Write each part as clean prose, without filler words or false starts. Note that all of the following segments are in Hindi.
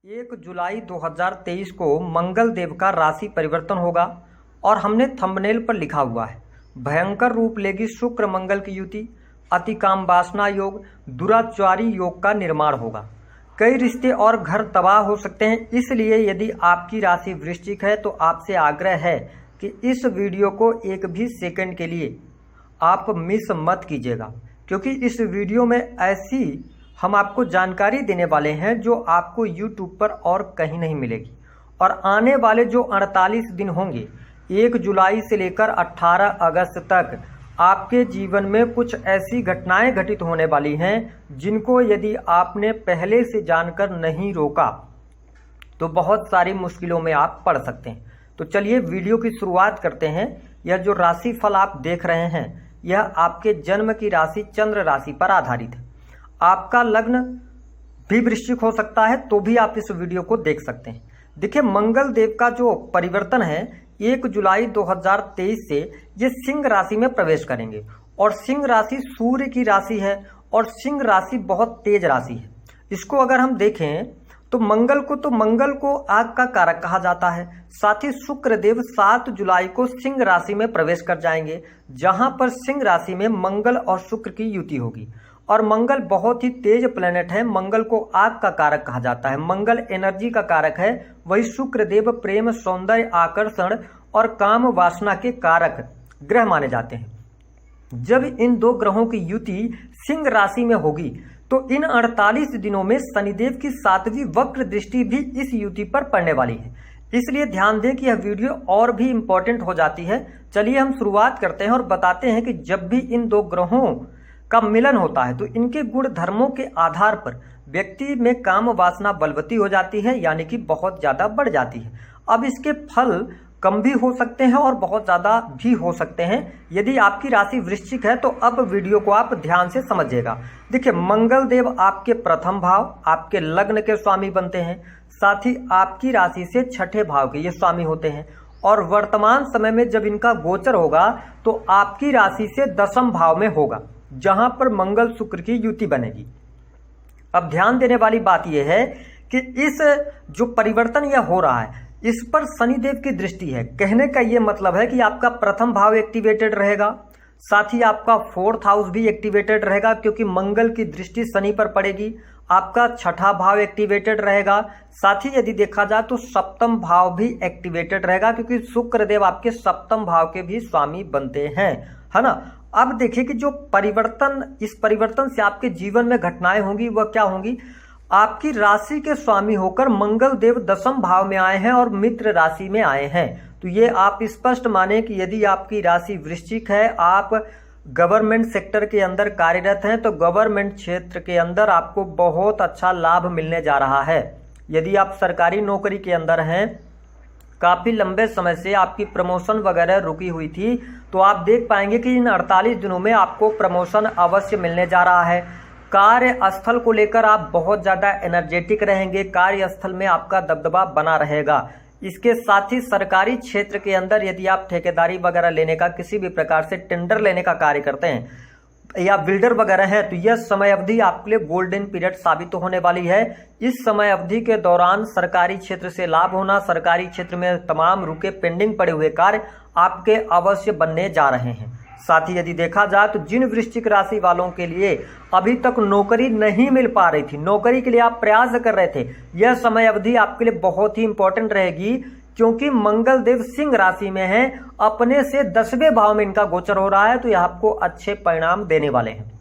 1 जुलाई 2023 को मंगल देव का राशि परिवर्तन होगा और हमने थंबनेल पर लिखा हुआ है भयंकर रूप लेगी शुक्र मंगल की युति, अति काम वासना योग, दुराचारी योग का निर्माण होगा। कई रिश्ते और घर तबाह हो सकते हैं। इसलिए यदि आपकी राशि वृश्चिक है तो आपसे आग्रह है कि इस वीडियो को एक भी सेकंड के लिए आप मिस मत कीजिएगा, क्योंकि इस वीडियो में ऐसी हम आपको जानकारी देने वाले हैं जो आपको YouTube पर और कहीं नहीं मिलेगी। और आने वाले जो 48 दिन होंगे 1 जुलाई से लेकर 18 अगस्त तक आपके जीवन में कुछ ऐसी घटनाएं घटित होने वाली हैं जिनको यदि आपने पहले से जानकर नहीं रोका तो बहुत सारी मुश्किलों में आप पड़ सकते हैं। तो चलिए वीडियो की शुरुआत करते हैं। यह जो राशि फल आप देख रहे हैं यह आपके जन्म की राशि चंद्र राशि पर आधारित है। आपका लग्न भी वृश्चिक हो सकता है तो भी आप इस वीडियो को देख सकते हैं। देखिए, मंगल देव का जो परिवर्तन है 1 जुलाई 2023 से ये सिंह राशि में प्रवेश करेंगे और सिंह राशि सूर्य की राशि है और सिंह राशि बहुत तेज राशि है। इसको अगर हम देखें तो मंगल को आग का कारक कहा जाता है। साथ ही शुक्र देव 7 जुलाई को सिंह राशि में प्रवेश कर जाएंगे, जहां पर सिंह राशि में मंगल और शुक्र की युति होगी। और मंगल बहुत ही तेज प्लेनेट है। मंगल को आग का कारक कहा जाता है। मंगल एनर्जी का कारक है। वही शुक्र देव प्रेम, सौंदर्य, आकर्षण और काम वासना के कारक ग्रह माने जाते हैं। जब इन दो ग्रहों की युति सिंह राशि में होगी तो इन 48 दिनों में शनिदेव की 7वीं वक्र दृष्टि भी इस युति पर पड़ने वाली है। इसलिए ध्यान दें कि यह वीडियो और भी इंपॉर्टेंट हो जाती है। चलिए हम शुरुआत करते हैं और बताते हैं कि जब भी इन दो ग्रहों का मिलन होता है तो इनके गुण धर्मों के आधार पर व्यक्ति में काम वासना बलवती हो जाती है, यानी कि बहुत ज्यादा बढ़ जाती है। अब इसके फल कम भी हो सकते हैं और बहुत ज्यादा भी हो सकते हैं। यदि आपकी राशि वृश्चिक है तो अब वीडियो को आप ध्यान से समझिएगा। देखिए, मंगल देव आपके प्रथम भाव, आपके लग्न के स्वामी बनते हैं। साथ ही आपकी राशि से छठे भाव के ये स्वामी होते हैं और वर्तमान समय में जब इनका गोचर होगा तो आपकी राशि से 10वें भाव में होगा, जहां पर मंगल शुक्र की युति बनेगी। अब ध्यान देने वाली बात यह है कि इस जो परिवर्तन यह हो रहा है इस पर शनिदेव की दृष्टि है। कहने का यह मतलब है कि आपका प्रथम भाव एक्टिवेटेड रहेगा, साथ ही आपका 4th हाउस भी एक्टिवेटेड रहेगा क्योंकि मंगल की दृष्टि शनि पर पड़ेगी। आपका छठा भाव एक्टिवेटेड रहेगा। साथ ही यदि देखा जाए तो 7वां भाव भी एक्टिवेटेड रहेगा क्योंकि शुक्र देव आपके 7वें भाव के भी स्वामी बनते हैं, है ना। अब देखिए कि जो इस परिवर्तन से आपके जीवन में घटनाएं होंगी वह क्या होंगी। आपकी राशि के स्वामी होकर मंगल देव 10वें भाव में आए हैं और मित्र राशि में आए हैं। तो ये आप स्पष्ट माने कि यदि आपकी राशि वृश्चिक है, आप गवर्नमेंट सेक्टर के अंदर कार्यरत हैं, तो गवर्नमेंट क्षेत्र के अंदर आपको बहुत अच्छा लाभ मिलने जा रहा है। यदि आप सरकारी नौकरी के अंदर हैं, काफी लंबे समय से आपकी प्रमोशन वगैरह रुकी हुई थी, तो आप देख पाएंगे कि इन 48 दिनों में आपको प्रमोशन अवश्य मिलने जा रहा है। कार्यस्थल को लेकर आप बहुत ज्यादा एनर्जेटिक रहेंगे। कार्यस्थल में आपका दबदबा बना रहेगा। इसके साथ ही सरकारी क्षेत्र के अंदर यदि आप ठेकेदारी वगैरह लेने का, किसी भी प्रकार से टेंडर लेने का कार्य करते हैं या बिल्डर वगैरह है, तो यह समय अवधि आपके लिए गोल्डन पीरियड साबित होने वाली है। इस समय अवधि के दौरान सरकारी क्षेत्र से लाभ होना, सरकारी क्षेत्र में तमाम रुके पेंडिंग पड़े हुए कार्य आपके अवश्य बनने जा रहे हैं। साथ ही यदि देखा जाए तो जिन वृश्चिक राशि वालों के लिए अभी तक नौकरी नहीं मिल पा रही थी, नौकरी के लिए आप प्रयास कर रहे थे, यह समय अवधि आपके लिए बहुत ही इंपॉर्टेंट रहेगी क्योंकि मंगल देव सिंह राशि में है। अपने से 10वें भाव में इनका गोचर हो रहा है, तो यह आपको अच्छे परिणाम देने वाले हैं।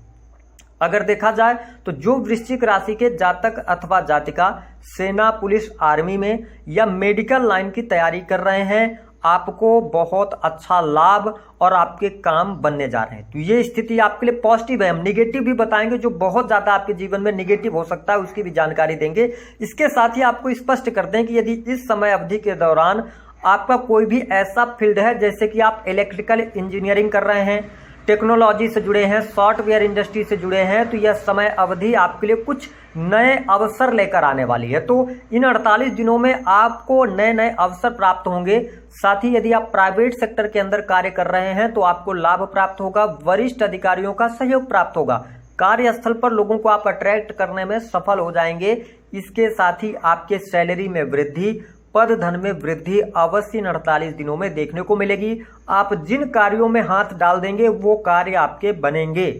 अगर देखा जाए तो जो वृश्चिक राशि के जातक अथवा जातिका सेना, पुलिस, आर्मी में या मेडिकल लाइन की तैयारी कर रहे हैं, आपको बहुत अच्छा लाभ और आपके काम बनने जा रहे हैं। तो ये स्थिति आपके लिए पॉजिटिव है। हम निगेटिव भी बताएंगे, जो बहुत ज्यादा आपके जीवन में निगेटिव हो सकता है उसकी भी जानकारी देंगे। इसके साथ ही आपको स्पष्ट कर दें कि यदि इस समय अवधि के दौरान आपका कोई भी ऐसा फील्ड है जैसे कि आप इलेक्ट्रिकल इंजीनियरिंग कर रहे हैं, टेक्नोलॉजी से जुड़े हैं, सॉफ्टवेयर इंडस्ट्री से जुड़े हैं, तो यह समय अवधि आपके लिए कुछ नए अवसर लेकर आने वाली है। तो इन 48 दिनों में आपको नए नए अवसर प्राप्त होंगे। साथ ही यदि आप प्राइवेट सेक्टर के अंदर कार्य कर रहे हैं तो आपको लाभ प्राप्त होगा, वरिष्ठ अधिकारियों का सहयोग प्राप्त होगा, कार्यस्थल पर लोगों को आप अट्रैक्ट करने में सफल हो जाएंगे। इसके साथ ही आपके सैलरी में वृद्धि, पद धन में वृद्धि अवश्य इन 48 दिनों में देखने को मिलेगी। आप जिन कार्यों में हाथ डाल देंगे वो कार्य आपके बनेंगे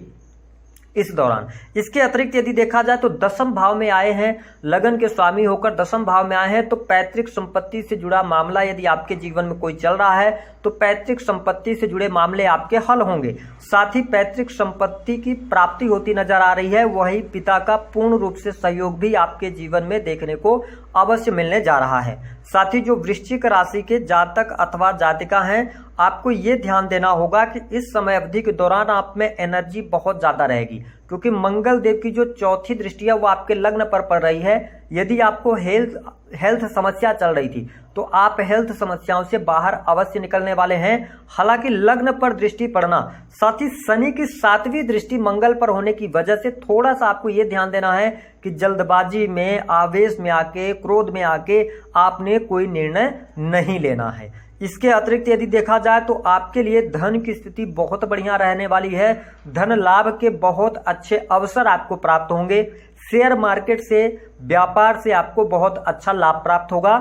इस दौरान। इसके अतिरिक्त यदि देखा जाए तो दसम भाव में आए हैं, लगन के स्वामी होकर दसम भाव में आए हैं, तो पैतृक संपत्ति से जुड़ा मामला यदि आपके जीवन में कोई चल रहा है तो पैतृक संपत्ति से जुड़े मामले आपके हल होंगे। साथ ही पैतृक संपत्ति की प्राप्ति होती नजर आ रही है, वही पिता का पूर्ण रूप से सहयोग भी आपके जीवन में देखने को अवश्य मिलने जा रहा है। साथ ही जो वृश्चिक राशि के जातक अथवा जातिका हैं, आपको ये ध्यान देना होगा कि इस समय अवधि के दौरान आप में एनर्जी बहुत ज्यादा रहेगी, क्योंकि मंगल देव की जो चौथी दृष्टि है वो आपके लग्न पर पड़ रही है। यदि आपको हेल्थ समस्या चल रही थी तो आप हेल्थ समस्याओं से बाहर अवश्य निकलने वाले हैं। हालांकि लग्न पर दृष्टि पड़ना, साथ ही शनि की 7वीं दृष्टि मंगल पर होने की वजह से थोड़ा सा आपको यह ध्यान देना है कि जल्दबाजी में, आवेश में आके, क्रोध में आके आपने कोई निर्णय नहीं लेना है। इसके अतिरिक्त यदि देखा जाए तो आपके लिए धन की स्थिति बहुत बढ़िया रहने वाली है। धन लाभ के बहुत अच्छे अवसर आपको प्राप्त होंगे। शेयर मार्केट से, व्यापार से आपको बहुत अच्छा लाभ प्राप्त होगा,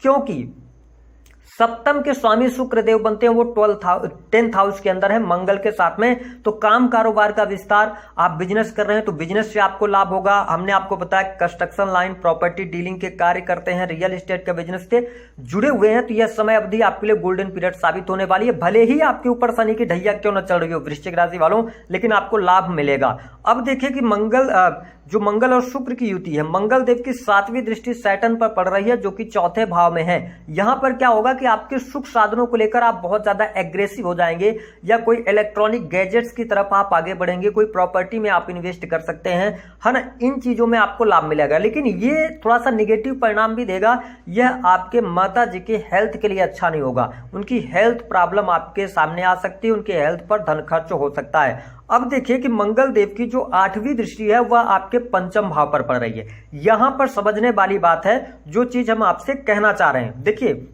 क्योंकि सप्तम के स्वामी शुक्र देव बनते हैं, वो 10th हाउस के अंदर है मंगल के साथ में। तो काम कारोबार का विस्तार, आप बिजनेस कर रहे हैं तो बिजनेस से आपको लाभ होगा। हमने आपको बताया कंस्ट्रक्शन लाइन, प्रॉपर्टी डीलिंग के कार्य करते हैं, रियल एस्टेट के बिजनेस से जुड़े हुए हैं, तो यह समय अवधि आपके लिए गोल्डन पीरियड साबित होने वाली है। भले ही आपके ऊपर शनि की ढैया क्यों न चल रही हो वृश्चिक राशि वालों, लेकिन आपको लाभ मिलेगा। अब देखिए कि मंगल और शुक्र की युति है, मंगल देव की 7वीं दृष्टि सैटर्न पर पड़ रही है, जो कि चौथे भाव में है। यहां पर क्या होगा कि आपके सुख साधनों को लेकर आप बहुत ज्यादा एग्रेसिव हो जाएंगे, या कोई इलेक्ट्रॉनिक गैजेट्स की तरफ आप आगे बढ़ेंगे, कोई प्रॉपर्टी में आप इन्वेस्ट कर सकते हैं, है ना। इन चीजों में आपको लाभ मिलेगा, लेकिन ये थोड़ा सा निगेटिव परिणाम भी देगा। यह आपके माता जी के हेल्थ के लिए अच्छा नहीं होगा। उनकी हेल्थ प्रॉब्लम आपके सामने आ सकती है, उनके हेल्थ पर धन खर्च हो सकता है। अब देखिए कि मंगल देव की जो 8वीं दृष्टि है वह आपके पंचम भाव पर पड़ रही है। यहां पर समझने वाली बात है, जो चीज हम आपसे कहना चाह रहे हैं। देखिए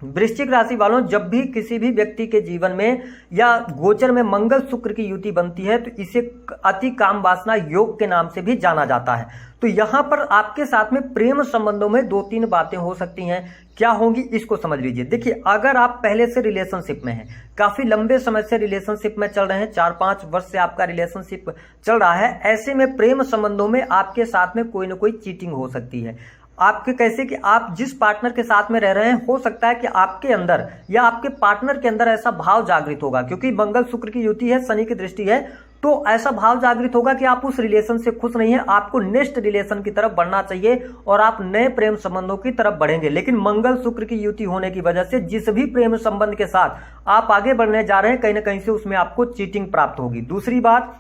वृश्चिक राशि वालों, जब भी किसी भी व्यक्ति के जीवन में या गोचर में मंगल शुक्र की युति बनती है तो इसे अति काम वासना योग के नाम से भी जाना जाता है। तो यहां पर आपके साथ में प्रेम संबंधों में 2-3 बातें हो सकती हैं। क्या होंगी इसको समझ लीजिए। देखिए, अगर आप पहले से रिलेशनशिप में हैं, काफी लंबे समय से रिलेशनशिप में चल रहे हैं, 4-5 वर्ष से आपका रिलेशनशिप चल रहा है, ऐसे में प्रेम संबंधों में आपके साथ में कोई ना कोई चीटिंग हो सकती है। आपके कैसे कि आप जिस पार्टनर के साथ में रह रहे हैं, हो सकता है कि आपके अंदर या आपके पार्टनर के अंदर ऐसा भाव जागृत होगा, क्योंकि मंगल शुक्र की युति है, शनि की दृष्टि है, तो ऐसा भाव जागृत होगा कि आप उस रिलेशन से खुश नहीं है, आपको नेक्स्ट रिलेशन की तरफ बढ़ना चाहिए और आप नए प्रेम संबंधों की तरफ बढ़ेंगे। लेकिन मंगल शुक्र की युति होने की वजह से जिस भी प्रेम संबंध के साथ आप आगे बढ़ने जा रहे हैं, कहीं ना कहीं से उसमें आपको चीटिंग प्राप्त होगी। दूसरी बात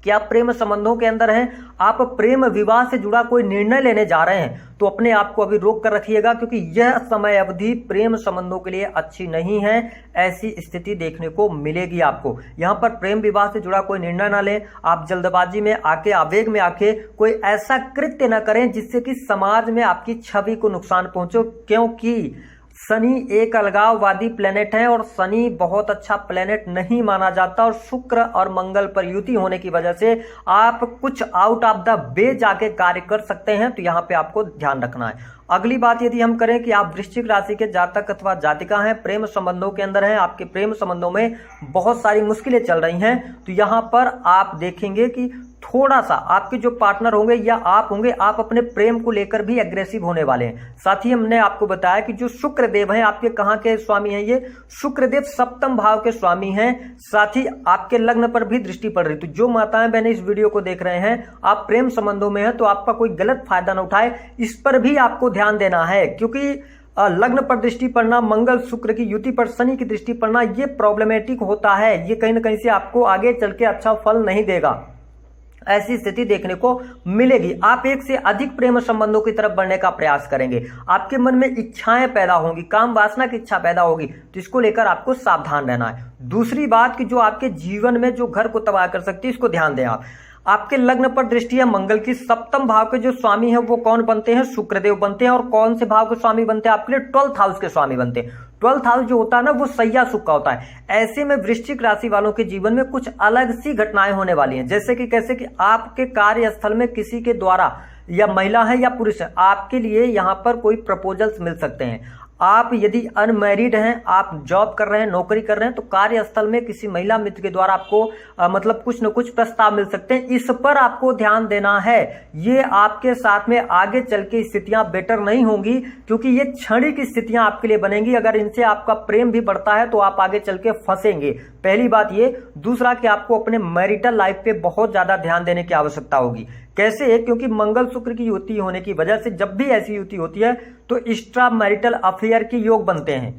कि आप प्रेम संबंधों के अंदर हैं, आप प्रेम विवाह से जुड़ा कोई निर्णय लेने जा रहे हैं, तो अपने आप को अभी रोक कर रखिएगा, क्योंकि यह समय अवधि प्रेम संबंधों के लिए अच्छी नहीं है। ऐसी स्थिति देखने को मिलेगी आपको। यहां पर प्रेम विवाह से जुड़ा कोई निर्णय ना लें, आप जल्दबाजी में आके, आवेग में आके कोई ऐसा कृत्य न करें जिससे कि समाज में आपकी छवि को नुकसान पहुंचे, क्योंकि शनि एक अलगाववादी प्लेनेट है और शनि बहुत अच्छा प्लेनेट नहीं माना जाता, और शुक्र और मंगल पर युति होने की वजह से आप कुछ आउट ऑफ द वे जाके कार्य कर सकते हैं, तो यहाँ पे आपको ध्यान रखना है। अगली बात यदि हम करें कि आप वृश्चिक राशि के जातक अथवा जातिका हैं, प्रेम संबंधों के अंदर हैं, आपके प्रेम संबंधों में बहुत सारी मुश्किलें चल रही हैं, तो यहाँ पर आप देखेंगे कि थोड़ा सा आपके जो पार्टनर होंगे या आप होंगे, आप अपने प्रेम को लेकर भी एग्रेसिव होने वाले हैं। साथ ही हमने आपको बताया कि जो शुक्र देव हैं, आपके कहां के स्वामी हैं, ये शुक्र देव 7th भाव के स्वामी हैं। साथ ही आपके लग्न पर भी दृष्टि पड़ रही। तो जो माताएं बहनें इस वीडियो को देख रहे हैं, आप प्रेम संबंधों में हैं, तो आपका कोई गलत फायदा न उठाए, इस पर भी आपको ध्यान देना है, क्योंकि लग्न पर दृष्टि पड़ना, मंगल शुक्र की युति पर शनि की दृष्टि पड़ना, ये प्रॉब्लमेटिक होता है। ये कहीं ना कहीं से आपको आगे चल के अच्छा फल नहीं देगा। ऐसी स्थिति देखने को मिलेगी। आप एक से अधिक प्रेम संबंधों की तरफ बढ़ने का प्रयास करेंगे, आपके मन में इच्छाएं पैदा होंगी, काम वासना की इच्छा पैदा होगी, तो इसको लेकर आपको सावधान रहना है। दूसरी बात कि जो आपके जीवन में जो घर को तबाह कर सकती है, इसको ध्यान दें। आपके लग्न पर दृष्टि है मंगल की, 7th भाव के जो स्वामी हैं वो कौन बनते हैं? शुक्रदेव बनते हैं। और कौन से भाव के स्वामी बनते हैं? आपके लिए 12th हाउस के स्वामी बनते हैं। 12th हाउस जो होता है ना वो सैया सुख का होता है। ऐसे में वृश्चिक राशि वालों के जीवन में कुछ अलग सी घटनाएं होने वाली हैं, जैसे कि कैसे कि आपके कार्यस्थल में किसी के द्वारा, या महिला है या पुरुष है, आपके लिए यहाँ पर कोई प्रपोजल्स मिल सकते हैं। आप यदि अनमैरिड हैं, आप जॉब कर रहे हैं, नौकरी कर रहे हैं, तो कार्यस्थल में किसी महिला मित्र के द्वारा आपको मतलब कुछ न कुछ प्रस्ताव मिल सकते हैं। इस पर आपको ध्यान देना है। ये आपके साथ में आगे चल के स्थितियां बेटर नहीं होंगी, क्योंकि ये क्षणिक स्थितियां आपके लिए बनेंगी। अगर इनसे आपका प्रेम भी बढ़ता है तो आप आगे चल के फंसेंगे। पहली बात ये। दूसरा कि आपको अपने मैरिटल लाइफ पे बहुत ज्यादा ध्यान देने की आवश्यकता होगी। कैसे? क्योंकि मंगल शुक्र की युति होने की वजह से जब भी ऐसी युति होती है तो एक्स्ट्रा मैरिटल अफेयर के योग बनते हैं,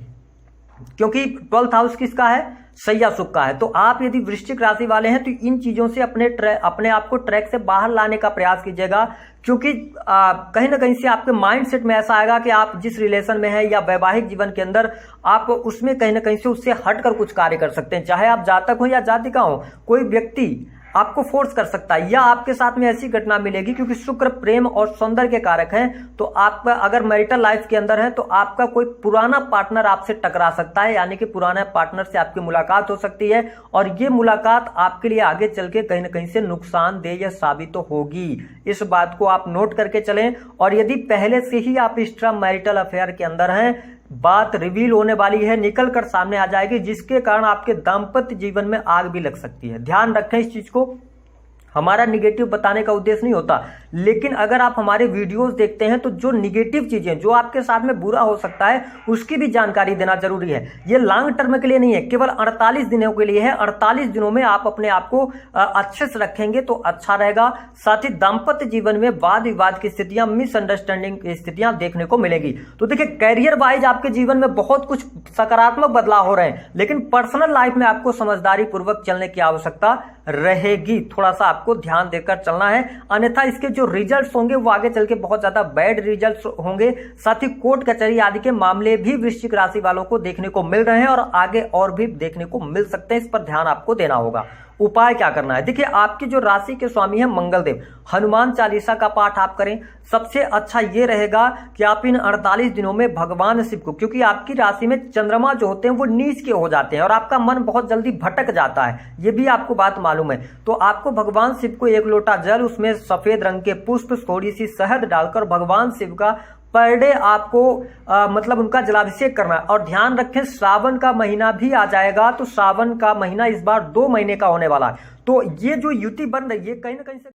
क्योंकि 12th हाउस किसका है? सैया सुख का है। तो आप यदि वृश्चिक राशि वाले हैं तो इन चीजों से अपने आप को ट्रैक से बाहर लाने का प्रयास कीजिएगा, क्योंकि कहीं ना कहीं से आपके माइंड सेट में ऐसा आएगा कि आप जिस रिलेशन में है या वैवाहिक जीवन के अंदर आप उसमें कहीं ना कहीं से उससे हटकर कुछ कार्य कर सकते हैं। चाहे आप जातक हो या जातिका हो, कोई व्यक्ति आपको फोर्स कर सकता है, या आपके साथ में ऐसी घटना मिलेगी, क्योंकि शुक्र प्रेम और सौंदर्य के कारक हैं। तो आपका अगर मैरिटल लाइफ के अंदर है तो आपका कोई पुराना पार्टनर आपसे टकरा सकता है, यानी कि पुराने पार्टनर से आपकी मुलाकात हो सकती है, और ये मुलाकात आपके लिए आगे चल के कहीं ना कहीं से नुकसानदेह साबित तो होगी। इस बात को आप नोट करके चलें। और यदि पहले से ही आप एक्स्ट्रा मैरिटल अफेयर के अंदर हैं, बात रिवील होने वाली है, निकल कर सामने आ जाएगी, जिसके कारण आपके दाम्पत्य जीवन में आग भी लग सकती है। ध्यान रखें इस चीज को। हमारा निगेटिव बताने का उद्देश्य नहीं होता, लेकिन अगर आप हमारे वीडियोस देखते हैं तो जो निगेटिव चीजें, जो आपके साथ में बुरा हो सकता है, उसकी भी जानकारी देना जरूरी है। ये लॉन्ग टर्म के लिए नहीं है, केवल 48 दिनों के लिए है। 48 दिनों में आप अपने आप को अच्छे से रखेंगे तो अच्छा रहेगा। साथ ही दाम्पत्य जीवन में वाद विवाद की स्थितियां, मिसअंडरस्टैंडिंग की स्थितियां देखने को मिलेगी। तो देखिए, कैरियर वाइज आपके जीवन में बहुत कुछ सकारात्मक बदलाव हो रहे हैं, लेकिन पर्सनल लाइफ में आपको समझदारी पूर्वक चलने की आवश्यकता रहेगी। थोड़ा सा आपको ध्यान देकर चलना है, अन्यथा इसके जो रिजल्ट्स होंगे वो आगे चल के बहुत ज्यादा बैड रिजल्ट्स होंगे। साथ ही कोर्ट कचहरी आदि के मामले भी वृश्चिक राशि वालों को देखने को मिल रहे हैं, और आगे और भी देखने को मिल सकते हैं। इस पर ध्यान आपको देना होगा। उपाय क्या करना है? देखिए, आपकी जो राशि के स्वामी है मंगल देव, हनुमान चालीसा का पाठ आप करें। सबसे अच्छा ये रहेगा कि आप इन 48 दिनों में भगवान शिव को, क्योंकि आपकी राशि में चंद्रमा जो होते हैं वो नीच के हो जाते हैं और आपका मन बहुत जल्दी भटक जाता है, ये भी आपको बात मालूम है। तो आपको भगवान शिव को 1 लोटा जल, उसमें सफेद रंग के पुष्प, थोड़ी सी शहद डालकर भगवान शिव का पर डे आपको मतलब उनका जलाभिषेक करना है। और ध्यान रखें, श्रावण का महीना भी आ जाएगा, तो श्रावण का महीना इस बार 2 महीने का होने वाला है। तो ये जो युति बन रही है कहीं ना कहीं से